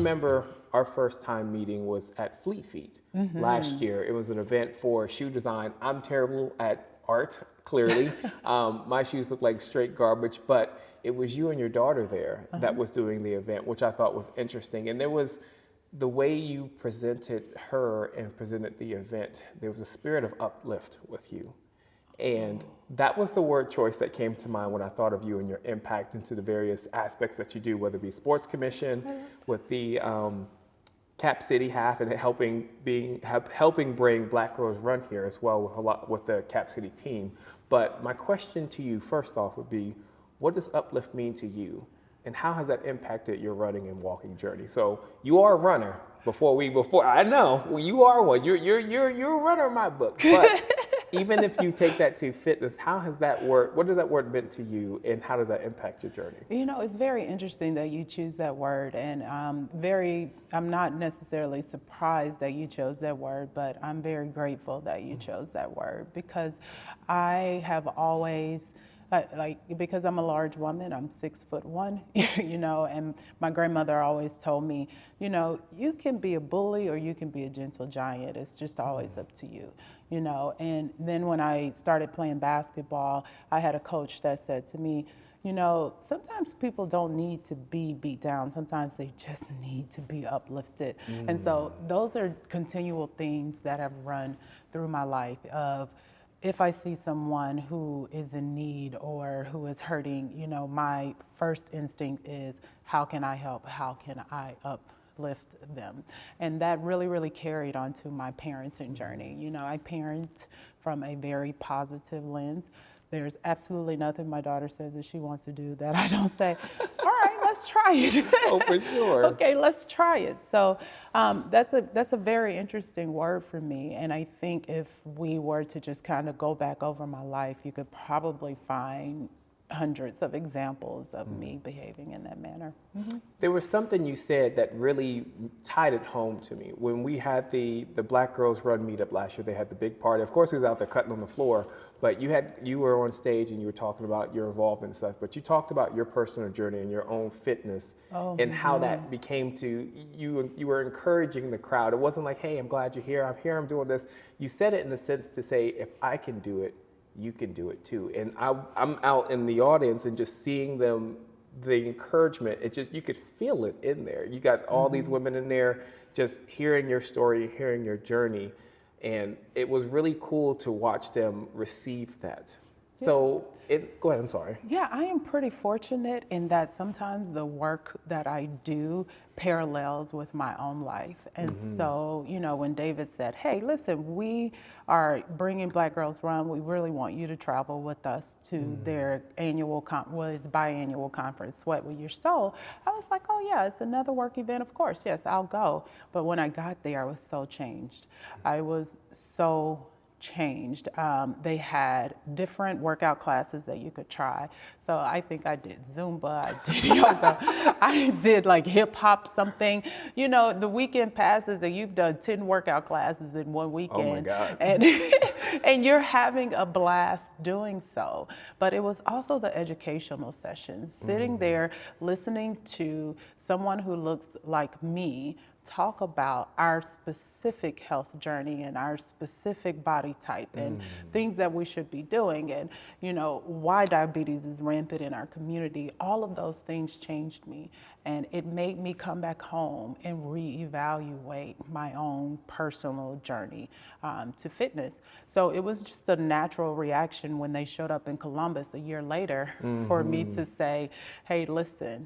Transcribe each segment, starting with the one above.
remember our first time meeting was at Fleet Feet last year. It was an event for shoe design. I'm terrible at art, clearly. My shoes look like straight garbage, but it was you and your daughter there that was doing the event, which I thought was interesting. And there was the way you presented her and presented the event, there was a spirit of uplift with you. And that was the word choice that came to mind when I thought of you and your impact into the various aspects that you do, whether it be Sports Commission, with the Cap City half, and helping bring Black Girls Run here as well with the Cap City team. But my question to you first off would be, what does uplift mean to you? And how has that impacted your running and walking journey? So you are a runner. Before I know, well, you are one. You're a runner in my book. But even if you take that to fitness, how has that word? What does that word meant to you, and how does that impact your journey? You know, it's very interesting that you choose that word, and I'm not necessarily surprised that you chose that word, but I'm very grateful that you chose that word, because I have always. Because I'm a large woman, I'm 6'1", you know, and my grandmother always told me, you know, you can be a bully or you can be a gentle giant. It's just always up to you, you know. And then when I started playing basketball, I had a coach that said to me, you know, sometimes people don't need to be beat down. Sometimes they just need to be uplifted. And so those are continual themes that have run through my life of, if I see someone who is in need or who is hurting, you know, my first instinct is, how can I help? How can I uplift them? And that really, really carried on to my parenting journey. You know, I parent from a very positive lens. There's absolutely nothing my daughter says that she wants to do that I don't say, all right, let's try it. Oh, for sure. Okay, let's try it. So that's a very interesting word for me. And I think if we were to just kind of go back over my life, you could probably find hundreds of examples of me behaving in that manner. There was something you said that really tied it home to me. When we had the Black Girls Run meetup last year, they had the big party. Of course, we was out there cutting on the floor, but you were on stage and you were talking about your involvement and stuff, but you talked about your personal journey and your own fitness and how that became to, you were encouraging the crowd. It wasn't like, hey, I'm glad you're here, I'm doing this. You said it in the sense to say, if I can do it, you can do it too. And I'm out in the audience and just seeing them, the encouragement, you could feel it in there. You got all these women in there just hearing your story, hearing your journey. And it was really cool to watch them receive that. Yeah. So go ahead, I'm sorry. Yeah, I am pretty fortunate in that sometimes the work that I do parallels with my own life. And so, you know, when David said, hey, listen, we are bringing Black Girls Run, we really want you to travel with us to their biannual conference, Sweat With Your Soul. I was like, oh yeah, it's another work event, of course, yes, I'll go. But when I got there, I was so changed. I was so changed. They had different workout classes that you could try. So I think I did Zumba, I did yoga, I did like hip hop something. You know, the weekend passes and you've done 10 workout classes in one weekend. Oh my God. And you're having a blast doing so. But it was also the educational sessions, sitting there listening to someone who looks like me talk about our specific health journey and our specific body type and things that we should be doing, and you know, why diabetes is rampant in our community. All of those things changed me, and it made me come back home and reevaluate my own personal journey to fitness. So it was just a natural reaction when they showed up in Columbus a year later for me to say, hey, listen,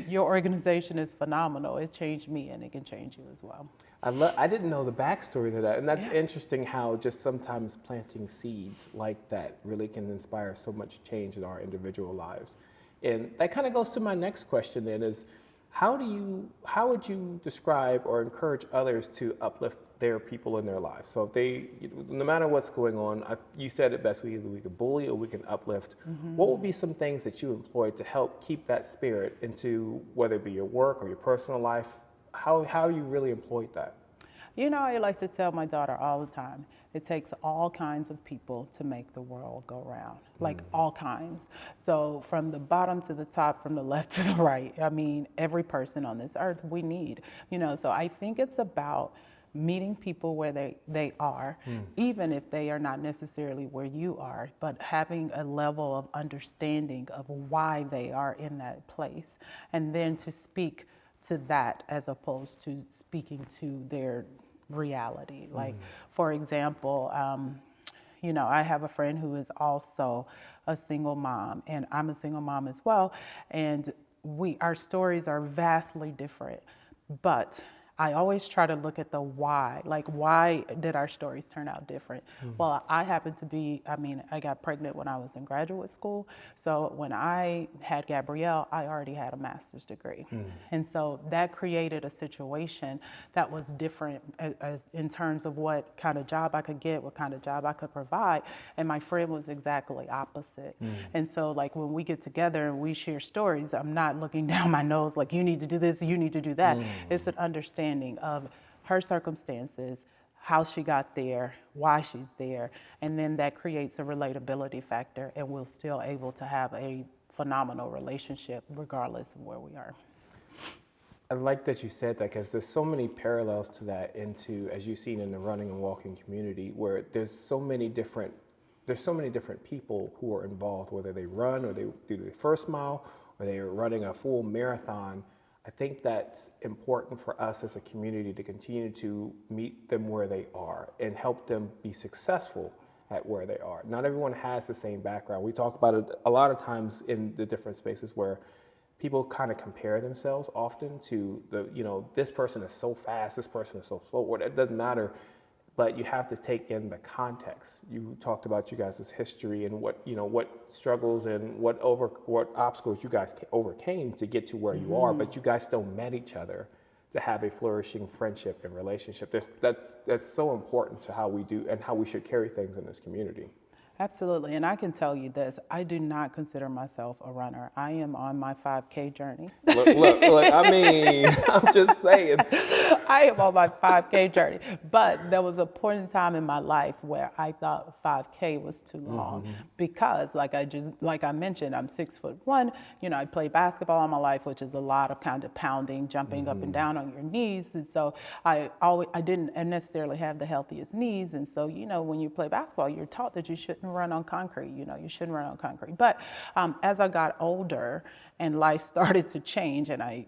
your organization is phenomenal. It changed me, and it can change you as well. I didn't know the backstory to that, and that's interesting how just sometimes planting seeds like that really can inspire so much change in our individual lives. And that kind of goes to my next question then is, how would you describe or encourage others to uplift their people in their lives? So if they, no matter what's going on, you said it best, we can bully or we can uplift. What would be some things that you employ to help keep that spirit into, whether it be your work or your personal life? How you really employed that? You know, I like to tell my daughter all the time, It takes all kinds of people to make the world go round, like all kinds. So from the bottom to the top, from the left to the right, I mean, every person on this earth we need, you know, so I think it's about meeting people where they are, even if they are not necessarily where you are, but having a level of understanding of why they are in that place, and then to speak to that as opposed to speaking to their reality. Like, for example, you know, I have a friend who is also a single mom, and I'm a single mom as well, and our stories are vastly different, but I always try to look at the why, like why did our stories turn out different? Well, I happen to be, I mean, I got pregnant when I was in graduate school. So when I had Gabrielle, I already had a master's degree. And so that created a situation that was different as in terms of what kind of job I could get, what kind of job I could provide. And my friend was exactly opposite. And so like when we get together and we share stories, I'm not looking down my nose like you need to do this, you need to do that. It's an understanding of her circumstances, how she got there, why she's there, and then that creates a relatability factor, and we're still able to have a phenomenal relationship regardless of where we are. I like that you said that, because there's so many parallels to that into, as you've seen in the running and walking community, where there's so many different people who are involved, whether they run or they do the first mile or they are running a full marathon. I think that's important for us as a community to continue to meet them where they are and help them be successful at where they are. Not everyone has the same background. We talk about it a lot of times in the different spaces where people kind of compare themselves often to the, you know, this person is so fast, this person is so slow, or it doesn't matter. But you have to take in the context. You talked about you guys' history and what, you know, what struggles and what obstacles you guys overcame to get to where you are, but you guys still met each other to have a flourishing friendship and relationship. That's so important to how we do and how we should carry things in this community. Absolutely, and I can tell you this, I do not consider myself a runner. I am on my 5K journey. Look, I mean, I'm just saying. I am on my 5K journey, but there was a point in time in my life where I thought 5K was too long because like I mentioned, I'm 6'1", you know, I played basketball all my life, which is a lot of kind of pounding, jumping up and down on your knees. And so I didn't necessarily have the healthiest knees. And so, you know, when you play basketball, you're taught that you shouldn't run on concrete, you know, you shouldn't run on concrete. But as I got older and life started to change and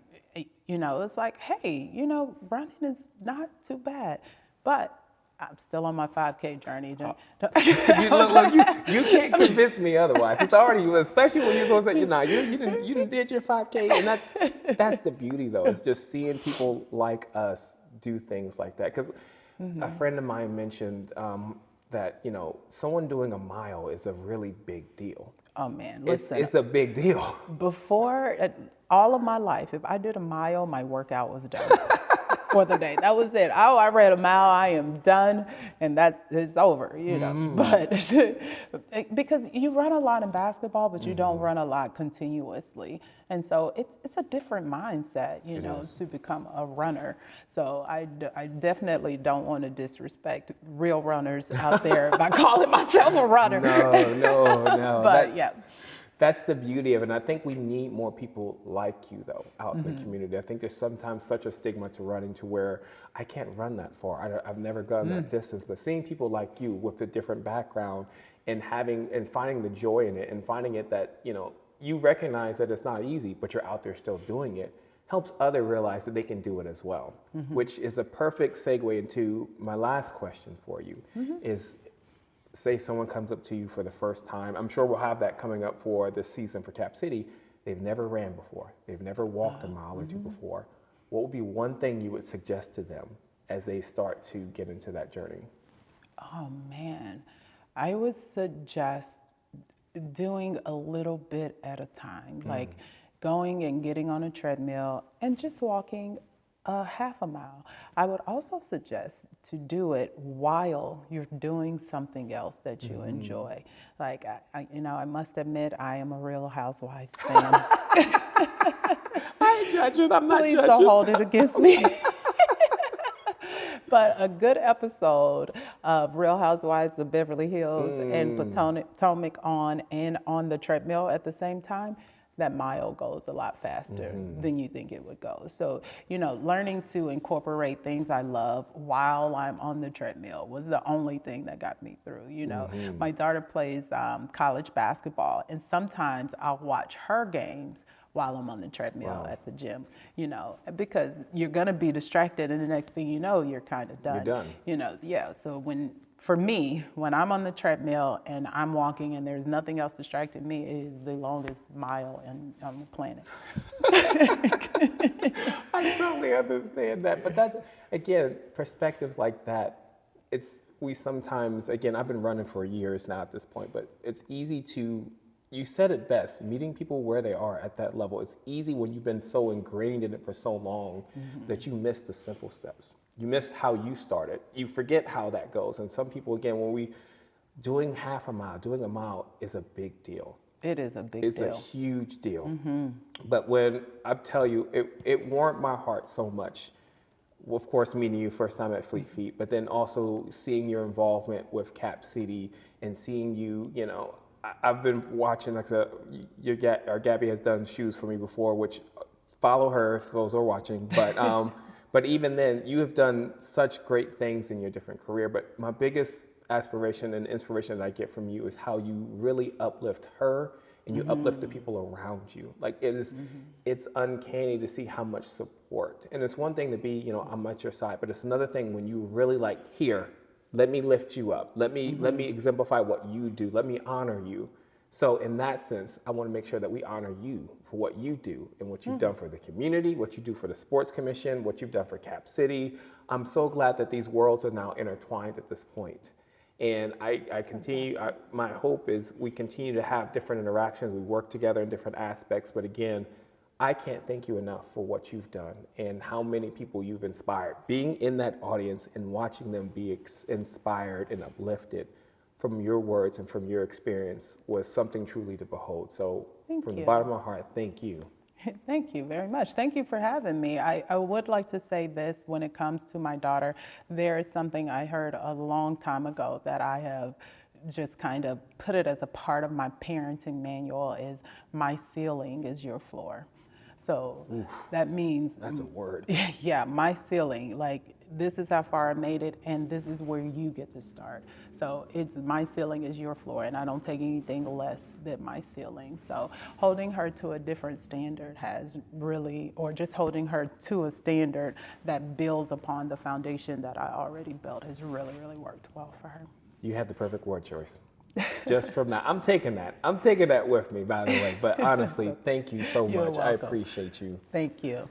you know, it's like, hey, you know, running is not too bad, but I'm still on my 5K journey. You can't convince me otherwise. It's already, especially when you're supposed to say, you know, you didn't did your 5K, and that's the beauty though. It's just seeing people like us do things like that. Because a friend of mine mentioned that, you know, someone doing a mile is a really big deal. Oh man, listen. It's a big deal. Before, all of my life, if I did a mile, my workout was done for the day. That was it. Oh, I ran a mile, I am done, and it's over, you know. But because you run a lot in basketball, but you don't run a lot continuously. And so it's a different mindset, you know, to become a runner. So I definitely don't want to disrespect real runners out there by calling myself a runner. No. But yeah. That's the beauty of it. And I think we need more people like you, though, out in the community. I think there's sometimes such a stigma to running to where I can't run that far. I've never gone that distance. But seeing people like you with a different background and finding the joy in it and finding it that, you know, you recognize that it's not easy, but you're out there still doing it, helps others realize that they can do it as well, which is a perfect segue into my last question for you is, say someone comes up to you for the first time. I'm sure we'll have that coming up for this season for Cap City. They've never ran before. They've never walked a mile or two before. What would be one thing you would suggest to them as they start to get into that journey? Oh man, I would suggest doing a little bit at a time, like going and getting on a treadmill and just walking a half a mile. I would also suggest to do it while you're doing something else that you enjoy. Like, I must admit, I am a Real Housewives fan. I ain't judging, I'm not Please judging. don't hold it against me. But a good episode of Real Housewives of Beverly Hills and Potomac on the treadmill at the same time, that mile goes a lot faster than you think it would go. So, learning to incorporate things I love while I'm on the treadmill was the only thing that got me through. My daughter plays college basketball, and sometimes I'll watch her games while I'm on the treadmill at the gym, because you're going to be distracted, and the next thing you know, you're kind of done. You're done. So for me, when I'm on the treadmill and I'm walking and there's nothing else distracting me, it is the longest mile on the planet. I totally understand that. But that's, again, perspectives like that. We sometimes, again, I've been running for years now at this point, but it's easy to, you said it best, meeting people where they are at that level. It's easy when you've been so ingrained in it for so long that you miss the simple steps. You miss how you started. You forget how that goes. And some people, again, doing half a mile, doing a mile is a big deal. It is a big deal. It's a huge deal. But when I tell you, it warmed my heart so much. Of course, meeting you first time at Fleet Feet, but then also seeing your involvement with Cap City and seeing you, I've been watching, like I said, Gabby has done shoes for me before, which follow her if those are watching. But but even then, you have done such great things in your different career. But my biggest aspiration and inspiration that I get from you is how you really uplift her and you uplift the people around you. Like it's uncanny to see how much support. And it's one thing to be, I'm at your side, but it's another thing when you really here, let me lift you up. Let me exemplify what you do. Let me honor you. So in that sense, I want to make sure that we honor you for what you do and what you've done for the community, what you do for the Sports Commission, what you've done for Cap City. I'm so glad that these worlds are now intertwined at this point. And my hope is we continue to have different interactions. We work together in different aspects. But again, I can't thank you enough for what you've done and how many people you've inspired. Being in that audience and watching them be inspired and uplifted from your words and from your experience was something truly to behold. So from the bottom of my heart, thank you. Thank you very much. Thank you for having me. I would like to say this when it comes to my daughter. There is something I heard a long time ago that I have just kind of put it as a part of my parenting manual is my ceiling is your floor. So that means that's a word. Yeah, my ceiling, this is how far I made it and this is where you get to start. So it's my ceiling is your floor and I don't take anything less than my ceiling. So holding her to a different standard just holding her to a standard that builds upon the foundation that I already built has really, really worked well for her. You had the perfect word choice. Just from that. I'm taking that with me, by the way. But honestly, thank you so much. I appreciate you. Thank you.